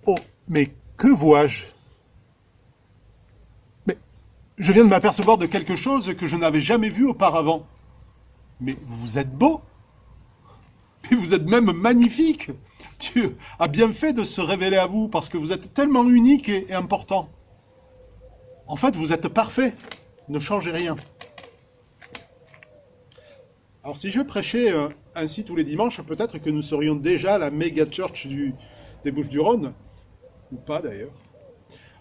Oh, mais que vois-je? Mais je viens de m'apercevoir de quelque chose que je n'avais jamais vu auparavant. Mais vous êtes beau, mais vous êtes même magnifique. Dieu a bien fait de se révéler à vous parce que vous êtes tellement unique et important. En fait, vous êtes parfait. Ne changez rien. Alors si je prêchais ainsi tous les dimanches, peut-être que nous serions déjà la méga church des Bouches-du-Rhône, ou pas d'ailleurs.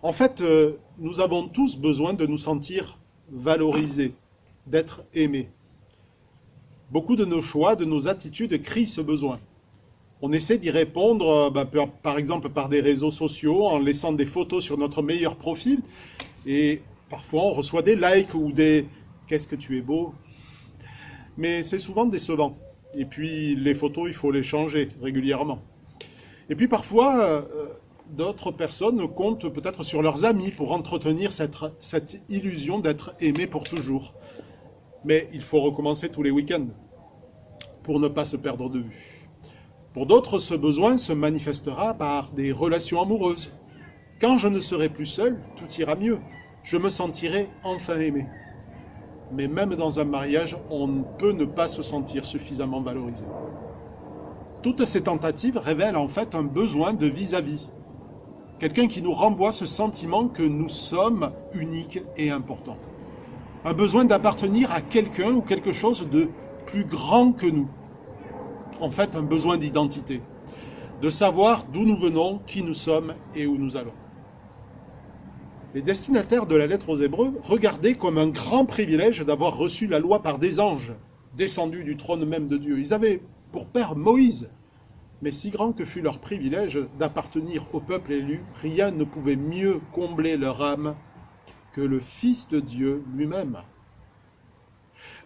En fait, nous avons tous besoin de nous sentir valorisés, d'être aimés. Beaucoup de nos choix, de nos attitudes crient ce besoin. On essaie d'y répondre, par exemple par des réseaux sociaux, en laissant des photos sur notre meilleur profil, et parfois on reçoit des likes ou des «Qu'est-ce que tu es beau?» Mais c'est souvent décevant. Et puis les photos, il faut les changer régulièrement. Et puis parfois, d'autres personnes comptent peut-être sur leurs amis pour entretenir cette illusion d'être aimé pour toujours. Mais il faut recommencer tous les week-ends pour ne pas se perdre de vue. Pour d'autres, ce besoin se manifestera par des relations amoureuses. Quand je ne serai plus seul, tout ira mieux. Je me sentirai enfin aimé. Mais même dans un mariage, on ne peut ne pas se sentir suffisamment valorisé. Toutes ces tentatives révèlent en fait un besoin de vis-à-vis. Quelqu'un qui nous renvoie ce sentiment que nous sommes uniques et importants. Un besoin d'appartenir à quelqu'un ou quelque chose de plus grand que nous. En fait, un besoin d'identité. De savoir d'où nous venons, qui nous sommes et où nous allons. Les destinataires de la lettre aux Hébreux regardaient comme un grand privilège d'avoir reçu la loi par des anges, descendus du trône même de Dieu. Ils avaient pour père Moïse. Mais si grand que fut leur privilège d'appartenir au peuple élu, rien ne pouvait mieux combler leur âme que le Fils de Dieu lui-même.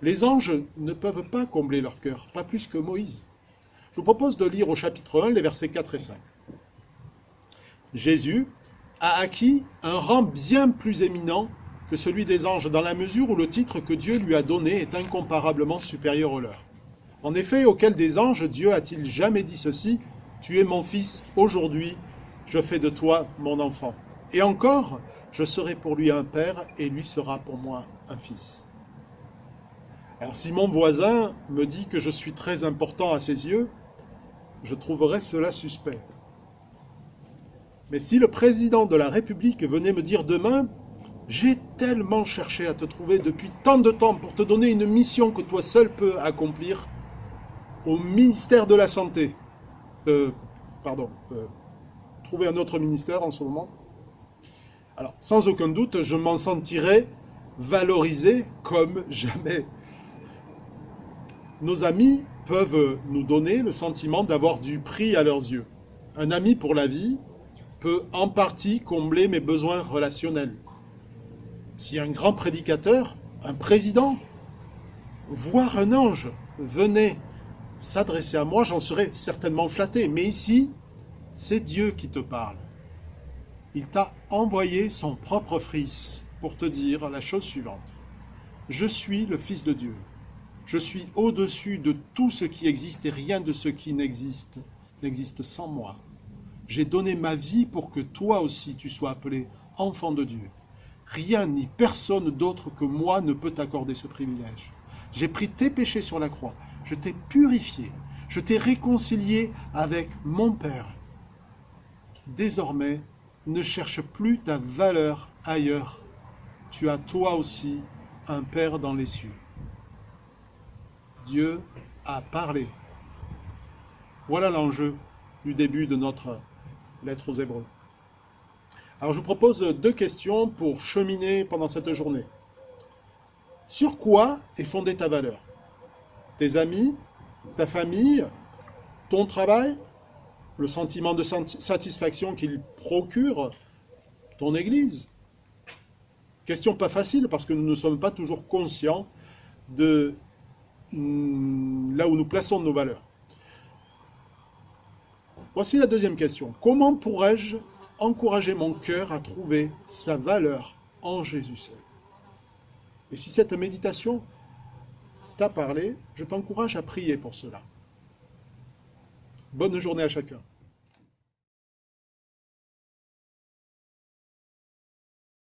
Les anges ne peuvent pas combler leur cœur, pas plus que Moïse. Je vous propose de lire au chapitre 1, les versets 4 et 5. Jésus a acquis un rang bien plus éminent que celui des anges, dans la mesure où le titre que Dieu lui a donné est incomparablement supérieur au leur. En effet, auquel des anges Dieu a-t-il jamais dit ceci: Tu es mon fils, aujourd'hui je fais de toi mon enfant. Et encore, je serai pour lui un père et lui sera pour moi un fils. Alors si mon voisin me dit que je suis très important à ses yeux, je trouverais cela suspect. Mais si le président de la République venait me dire demain: J'ai tellement cherché à te trouver depuis tant de temps pour te donner une mission que toi seul peux accomplir, au ministère de la Santé. Trouver un autre ministère en ce moment. Alors, sans aucun doute, je m'en sentirais valorisé comme jamais. Nos amis peuvent nous donner le sentiment d'avoir du prix à leurs yeux. Un ami pour la vie peut en partie combler mes besoins relationnels. Si un grand prédicateur, un président, voire un ange venait s'adresser à moi, j'en serais certainement flatté. Mais ici, c'est Dieu qui te parle. Il t'a envoyé son propre fils pour te dire la chose suivante. Je suis le Fils de Dieu. Je suis au-dessus de tout ce qui existe et rien de ce qui n'existe sans moi. J'ai donné ma vie pour que toi aussi tu sois appelé enfant de Dieu. Rien ni personne d'autre que moi ne peut t'accorder ce privilège. J'ai pris tes péchés sur la croix. Je t'ai purifié, je t'ai réconcilié avec mon Père. Désormais, ne cherche plus ta valeur ailleurs. Tu as toi aussi un Père dans les cieux. Dieu a parlé. Voilà l'enjeu du début de notre lettre aux Hébreux. Alors je vous propose 2 questions pour cheminer pendant cette journée. Sur quoi est fondée ta valeur? Tes amis, ta famille, ton travail, le sentiment de satisfaction qu'il procure, ton église. Question pas facile parce que nous ne sommes pas toujours conscients de là où nous plaçons nos valeurs. Voici la deuxième question. Comment pourrais-je encourager mon cœur à trouver sa valeur en Jésus seul? Et si cette méditation t'a parlé, je t'encourage à prier pour cela. Bonne journée à chacun.